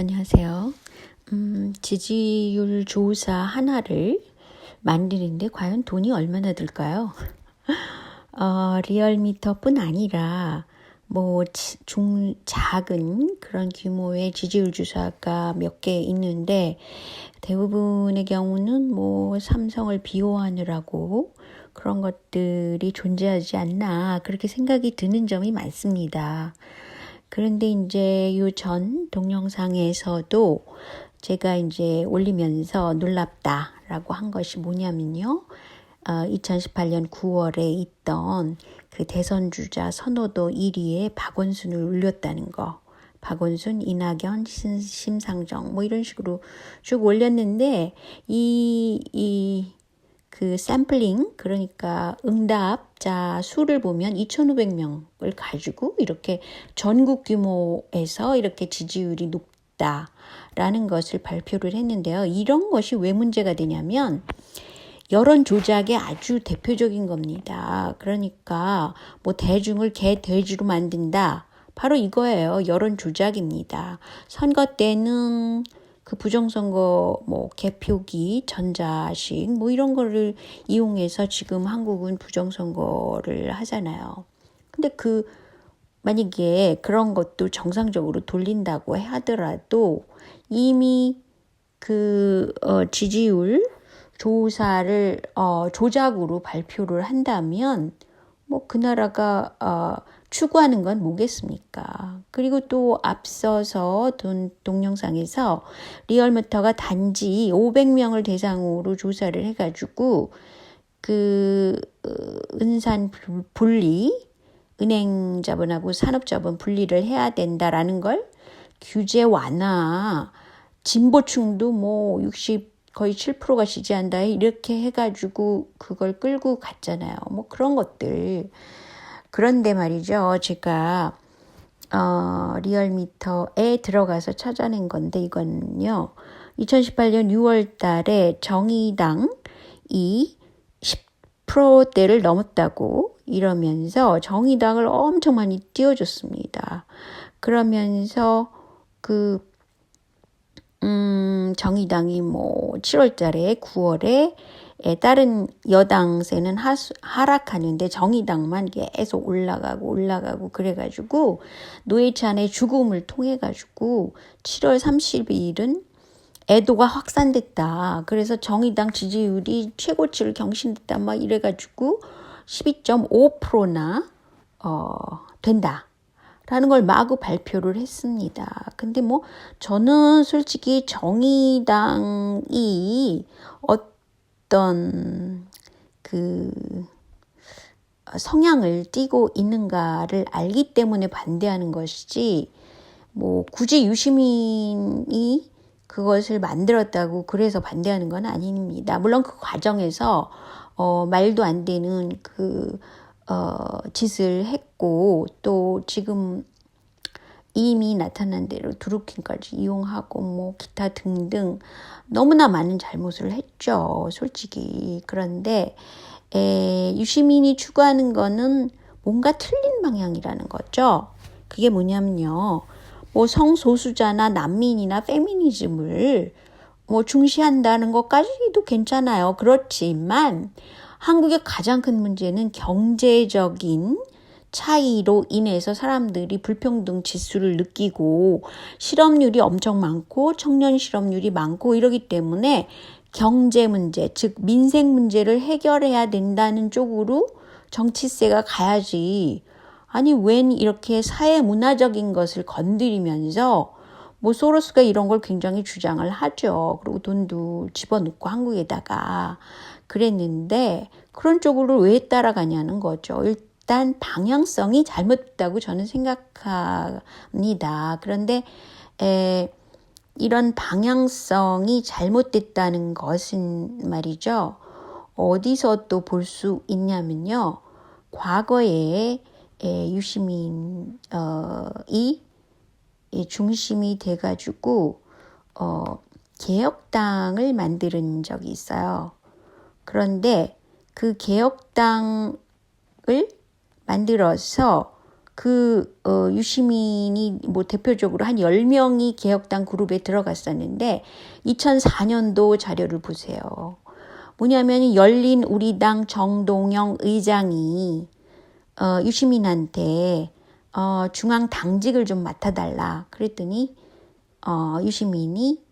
안녕하세요. 지지율 조사 하나를 만드는데 과연 돈이 얼마나 들까요? 리얼미터뿐 아니라 작은 그런 규모의 지지율 조사가 몇 개 있는데 대부분의 경우는 삼성을 비호하느라고 그런 것들이 존재하지 않나 그렇게 생각이 드는 점이 많습니다. 그런데 이제 요 전 동영상에서도 제가 이제 올리면서 놀랍다라고 한 것이 뭐냐면요. 2018년 9월에 있던 그 대선 주자 선호도 1위에 박원순을 올렸다는 거. 박원순, 이낙연, 심상정 이런 식으로 쭉 올렸는데 그 샘플링, 그러니까 응답자 수를 보면 2,500명을 가지고 이렇게 전국 규모에서 이렇게 지지율이 높다라는 것을 발표를 했는데요. 이런 것이 왜 문제가 되냐면 여론 조작의 아주 대표적인 겁니다. 그러니까 대중을 개돼지로 만든다. 바로 이거예요. 여론 조작입니다. 선거 때는 그 부정선거 개표기, 전자식 이런 거를 이용해서 지금 한국은 부정선거를 하잖아요. 근데 만약에 그런 것도 정상적으로 돌린다고 하더라도 이미 지지율 조사를 조작으로 발표를 한다면 그 나라가 추구하는 건 뭐겠습니까? 그리고 또 앞서서 동영상에서 리얼미터가 단지 500명을 대상으로 조사를 해가지고 은산 분리, 은행 자본하고 산업 자본 분리를 해야 된다라는 걸 규제 완화, 진보층도 거의 7%가 지지한다 이렇게 해가지고 그걸 끌고 갔잖아요. 그런 것들. 그런데 말이죠. 제가 리얼미터에 들어가서 찾아낸 건데 이거는요. 2018년 6월 달에 정의당이 10%대를 넘었다고 이러면서 정의당을 엄청 많이 띄워줬습니다. 그러면서 정의당이 7월 달에 9월에 다른 여당세는 하락하는데 정의당만 계속 올라가고 그래가지고 노회찬의 죽음을 통해가지고 7월 30일은 애도가 확산됐다. 그래서 정의당 지지율이 최고치를 경신했다. 이래가지고 12.5%나 된다. 라는 걸 마구 발표를 했습니다. 근데 저는 솔직히 정의당이 어떤 성향을 띠고 있는가를 알기 때문에 반대하는 것이지 굳이 유시민이 그것을 만들었다고 그래서 반대하는 건 아닙니다. 물론 그 과정에서 말도 안 되는 짓을 했고 또 지금 이미 나타난 대로 드루킹까지 이용하고 기타 등등 너무나 많은 잘못을 했죠. 솔직히. 그런데 유시민이 추구하는 거는 뭔가 틀린 방향이라는 거죠. 그게 뭐냐면요. 성소수자나 난민이나 페미니즘을 중시한다는 것까지도 괜찮아요. 그렇지만 한국의 가장 큰 문제는 경제적인 차이로 인해서 사람들이 불평등 지수를 느끼고 실업률이 엄청 많고 청년 실업률이 많고 이러기 때문에 경제 문제, 즉 민생 문제를 해결해야 된다는 쪽으로 정치세가 가야지. 아니 웬 이렇게 사회 문화적인 것을 건드리면서 소로스가 이런 걸 굉장히 주장을 하죠. 그리고 돈도 집어넣고 한국에다가 그랬는데 그런 쪽으로 왜 따라가냐는 거죠. 일단 방향성이 잘못됐다고 저는 생각합니다. 그런데 이런 방향성이 잘못됐다는 것은 말이죠. 어디서 또 볼 수 있냐면요. 과거에 유시민이 중심이 돼가지고 개혁당을 만드는 적이 있어요. 그런데 그 개혁당을 만들어서 유시민이 뭐 대표적으로 한 10명이 개혁당 그룹에 들어갔었는데 2004년도 자료를 보세요. 뭐냐면 열린 우리당 정동영 의장이 유시민한테 중앙 당직을 좀 맡아달라 그랬더니 유시민이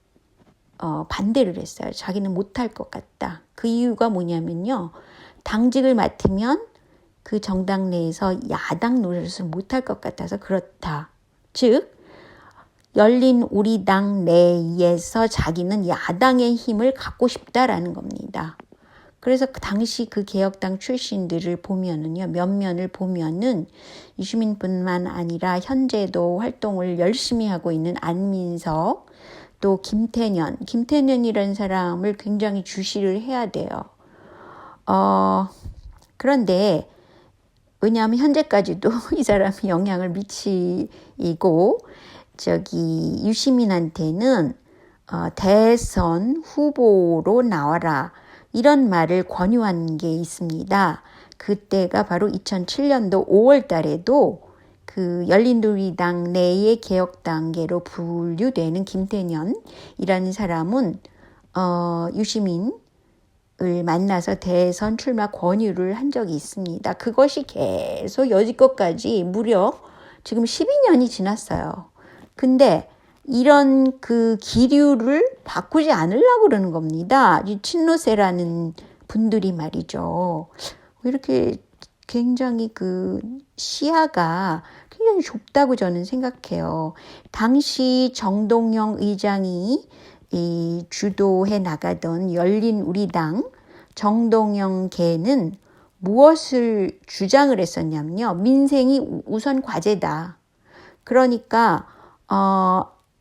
반대를 했어요. 자기는 못할 것 같다. 그 이유가 뭐냐면요. 당직을 맡으면 그 정당 내에서 야당 노릇을 못할 것 같아서 그렇다. 즉 열린 우리당 내에서 자기는 야당의 힘을 갖고 싶다라는 겁니다. 그래서 당시 그 개혁당 출신들을 보면은요, 면면을 보면은 유시민뿐만 아니라 현재도 활동을 열심히 하고 있는 안민석, 또 김태년이라는 사람을 굉장히 주시를 해야 돼요. 그런데 왜냐하면 현재까지도 이 사람이 영향을 미치고 유시민한테는 대선 후보로 나와라 이런 말을 권유한 게 있습니다. 그때가 바로 2007년도 5월 달에도 그 열린우리당 내의 개혁단계로 분류되는 김태년이라는 사람은 유시민을 만나서 대선 출마 권유를 한 적이 있습니다. 그것이 계속 여지껏까지 무려 지금 12년이 지났어요. 근데 이런 그 기류를 바꾸지 않으려고 그러는 겁니다. 이 친노세라는 분들이 말이죠. 왜 이렇게 굉장히 그 시야가 굉장히 좁다고 저는 생각해요. 당시 정동영 의장이 주도해 나가던 열린 우리당 정동영계는 무엇을 주장을 했었냐면요. 민생이 우선 과제다. 그러니까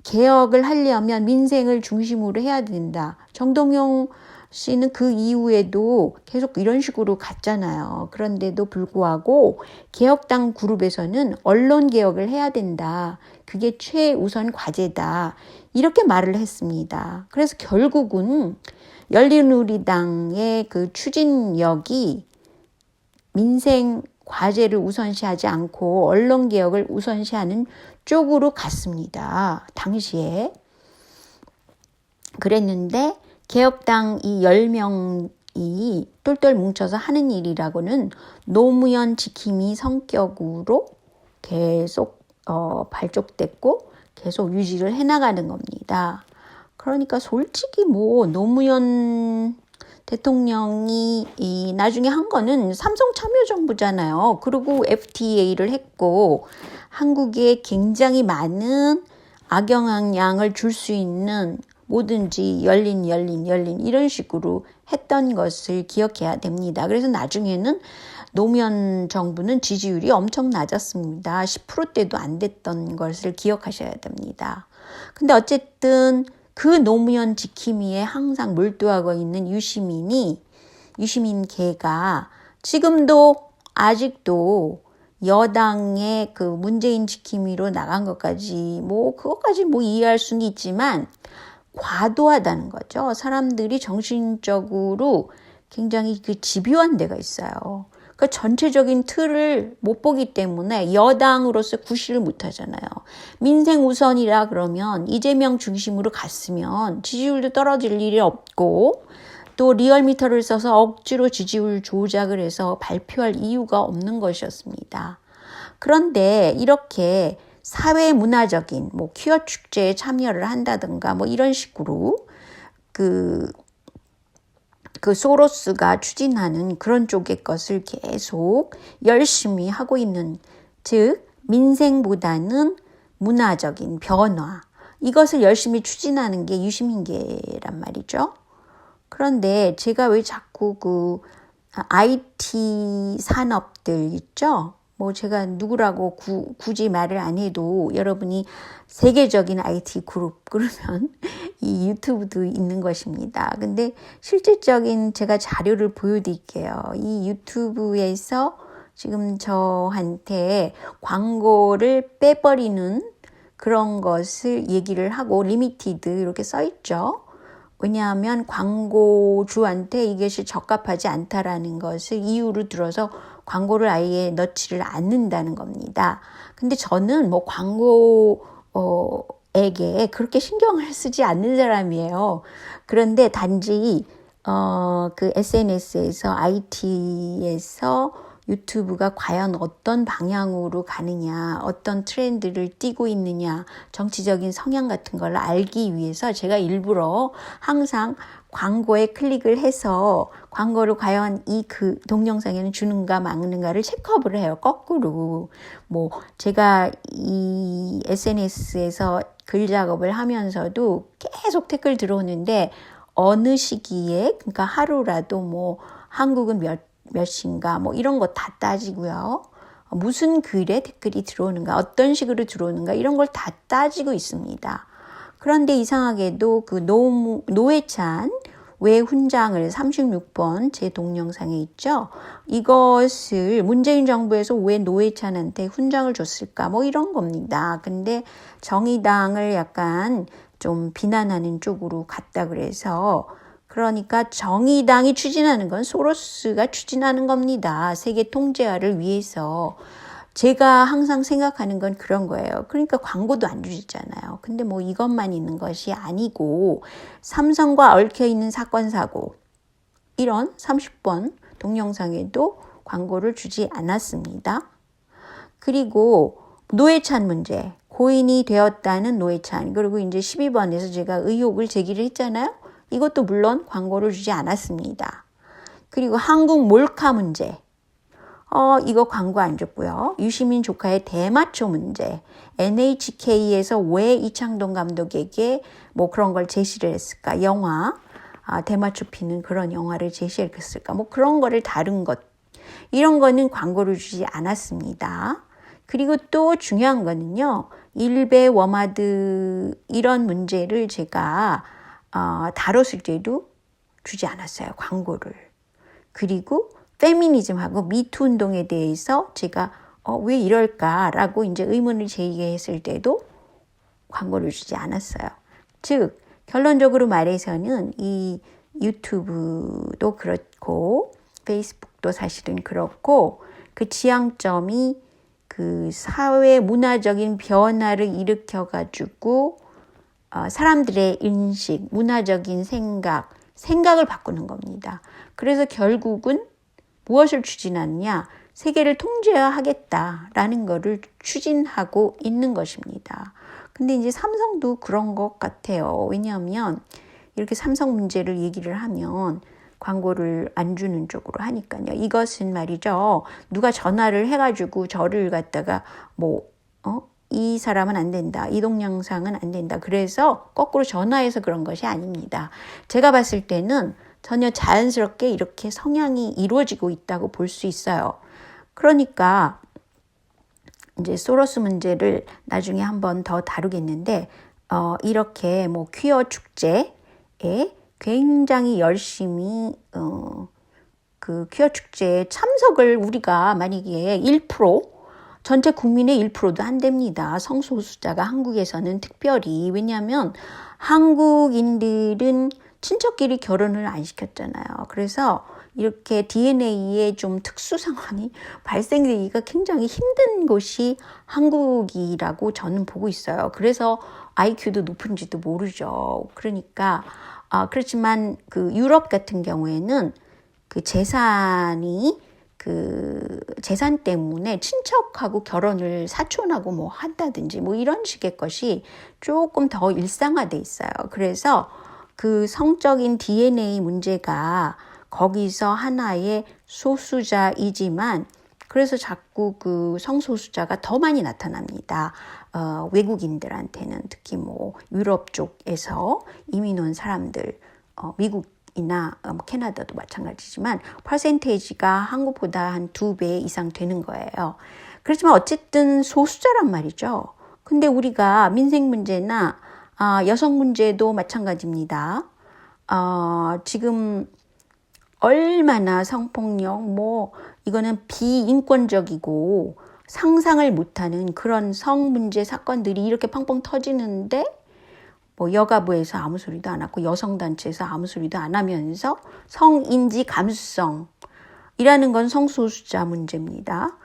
개혁을 하려면 민생을 중심으로 해야 된다. 정동영 씨는 그 이후에도 계속 이런 식으로 갔잖아요. 그런데도 불구하고 개혁당 그룹에서는 언론 개혁을 해야 된다. 그게 최우선 과제다. 이렇게 말을 했습니다. 그래서 결국은 열린우리당의 그 추진력이 민생 과제를 우선시하지 않고 언론 개혁을 우선시하는 쪽으로 갔습니다. 당시에. 그랬는데 개혁당 이 10명이 똘똘 뭉쳐서 하는 일이라고는 노무현 지킴이 성격으로 계속 발족됐고 계속 유지를 해나가는 겁니다. 그러니까 솔직히 뭐 노무현 대통령이 나중에 한 거는 삼성 참여정부잖아요. 그리고 FTA를 했고 한국에 굉장히 많은 악영향을 줄 수 있는 뭐든지 열린 이런 식으로 했던 것을 기억해야 됩니다. 그래서 나중에는 노무현 정부는 지지율이 엄청 낮았습니다. 10%대도 안 됐던 것을 기억하셔야 됩니다. 근데 어쨌든 그 노무현 지킴이에 항상 몰두하고 있는 유시민계가 지금도 아직도 여당의 그 문재인 지킴이로 나간 것까지 그것까지 이해할 수는 있지만 과도하다는 거죠. 사람들이 정신적으로 굉장히 그 집요한 데가 있어요. 그러니까 전체적인 틀을 못 보기 때문에 여당으로서 구실을 못 하잖아요. 민생 우선이라 그러면 이재명 중심으로 갔으면 지지율도 떨어질 일이 없고 또 리얼미터를 써서 억지로 지지율 조작을 해서 발표할 이유가 없는 것이었습니다. 그런데 이렇게 사회문화적인 퀴어 축제에 참여를 한다든가 이런 식으로 그 소로스가 추진하는 그런 쪽의 것을 계속 열심히 하고 있는, 즉 민생보다는 문화적인 변화, 이것을 열심히 추진하는 게 유시민계란 말이죠. 그런데 제가 왜 자꾸 그 IT 산업들 있죠? 제가 누구라고 굳이 말을 안 해도 여러분이 세계적인 IT 그룹 그러면 이 유튜브도 있는 것입니다. 근데 실질적인 제가 자료를 보여드릴게요. 이 유튜브에서 지금 저한테 광고를 빼버리는 그런 것을 얘기를 하고 리미티드 이렇게 써 있죠. 왜냐하면 광고주한테 이것이 적합하지 않다라는 것을 이유로 들어서 광고를 아예 넣지를 않는다는 겁니다. 근데 저는 뭐 광고에게 그렇게 신경을 쓰지 않는 사람이에요. 그런데 단지 그 SNS에서 IT에서 유튜브가 과연 어떤 방향으로 가느냐, 어떤 트렌드를 띠고 있느냐, 정치적인 성향 같은 걸 알기 위해서 제가 일부러 항상 광고에 클릭을 해서 광고를 과연 이 그 동영상에는 주는가 막는가를 체크업을 해요. 거꾸로. 뭐 제가 이 SNS에서 글 작업을 하면서도 계속 댓글 들어오는데 어느 시기에, 그러니까 하루라도 뭐 한국은 몇인가 뭐 이런 거 다 따지고요. 무슨 글에 댓글이 들어오는가, 어떤 식으로 들어오는가 이런 걸 다 따지고 있습니다. 그런데 이상하게도 그 노회찬 왜 훈장을 36번 제 동영상에 있죠. 이것을 문재인 정부에서 왜 노회찬한테 훈장을 줬을까 뭐 이런 겁니다. 근데 정의당을 약간 좀 비난하는 쪽으로 갔다 그래서 그러니까 정의당이 추진하는 건 소로스가 추진하는 겁니다. 세계 통제화를 위해서. 제가 항상 생각하는 건 그런 거예요. 그러니까 광고도 안 주잖아요. 근데 뭐 이것만 있는 것이 아니고 삼성과 얽혀있는 사건 사고 이런 30번 동영상에도 광고를 주지 않았습니다. 그리고 노회찬 문제, 고인이 되었다는 노회찬, 그리고 이제 12번에서 제가 의혹을 제기를 했잖아요. 이것도 물론 광고를 주지 않았습니다. 그리고 한국 몰카 문제, 이거 광고 안 줬고요. 유시민 조카의 대마초 문제, NHK에서 왜 이창동 감독에게 뭐 그런 걸 제시를 했을까? 영화, 대마초 피는 그런 영화를 제시했을까? 뭐 그런 거를 다룬 것, 이런 거는 광고를 주지 않았습니다. 그리고 또 중요한 거는요, 일베 워마드 이런 문제를 제가 다뤘을 때도 주지 않았어요, 광고를. 그리고 페미니즘하고 미투 운동에 대해서 제가 왜 이럴까라고 이제 의문을 제기했을 때도 광고를 주지 않았어요. 즉 결론적으로 말해서는 이 유튜브도 그렇고 페이스북도 사실은 그렇고 그 지향점이 그 사회 문화적인 변화를 일으켜가지고 사람들의 인식, 문화적인 생각을 바꾸는 겁니다. 그래서 결국은 무엇을 추진하느냐? 세계를 통제하겠다라는 것을 추진하고 있는 것입니다. 근데 이제 삼성도 그런 것 같아요. 왜냐하면 이렇게 삼성 문제를 얘기를 하면 광고를 안 주는 쪽으로 하니까요. 이것은 말이죠. 누가 전화를 해가지고 저를 갖다가 이 사람은 안 된다. 이 동영상은 안 된다. 그래서 거꾸로 전화해서 그런 것이 아닙니다. 제가 봤을 때는 전혀 자연스럽게 이렇게 성향이 이루어지고 있다고 볼 수 있어요. 그러니까 이제 소로스 문제를 나중에 한번 더 다루겠는데 이렇게 뭐 퀴어 축제에 굉장히 열심히 그 퀴어 축제에 참석을 우리가 만약에 1% 전체 국민의 1%도 안 됩니다. 성소수자가 한국에서는 특별히. 왜냐하면 한국인들은 친척끼리 결혼을 안 시켰잖아요. 그래서 이렇게 DNA에 좀 특수 상황이 발생되기가 굉장히 힘든 곳이 한국이라고 저는 보고 있어요. 그래서 IQ도 높은지도 모르죠. 그러니까 그렇지만 그 유럽 같은 경우에는 그 재산 때문에 친척하고 결혼을 사촌하고 뭐 한다든지 뭐 이런 식의 것이 조금 더 일상화돼 있어요. 그래서 그 성적인 DNA 문제가 거기서 하나의 소수자이지만 그래서 자꾸 그 성소수자가 더 많이 나타납니다. 외국인들한테는 특히 뭐 유럽 쪽에서 이민 온 사람들, 미국이나 캐나다도 마찬가지지만 퍼센테이지가 한국보다 한 2배 이상 되는 거예요. 그렇지만 어쨌든 소수자란 말이죠. 근데 우리가 민생 문제나 여성 문제도 마찬가지입니다. 지금 얼마나 성폭력, 이거는 비인권적이고 상상을 못하는 그런 성 문제 사건들이 이렇게 펑펑 터지는데 여가부에서 아무 소리도 안 하고 여성단체에서 아무 소리도 안 하면서 성인지 감수성, 이라는 건 성소수자 문제입니다.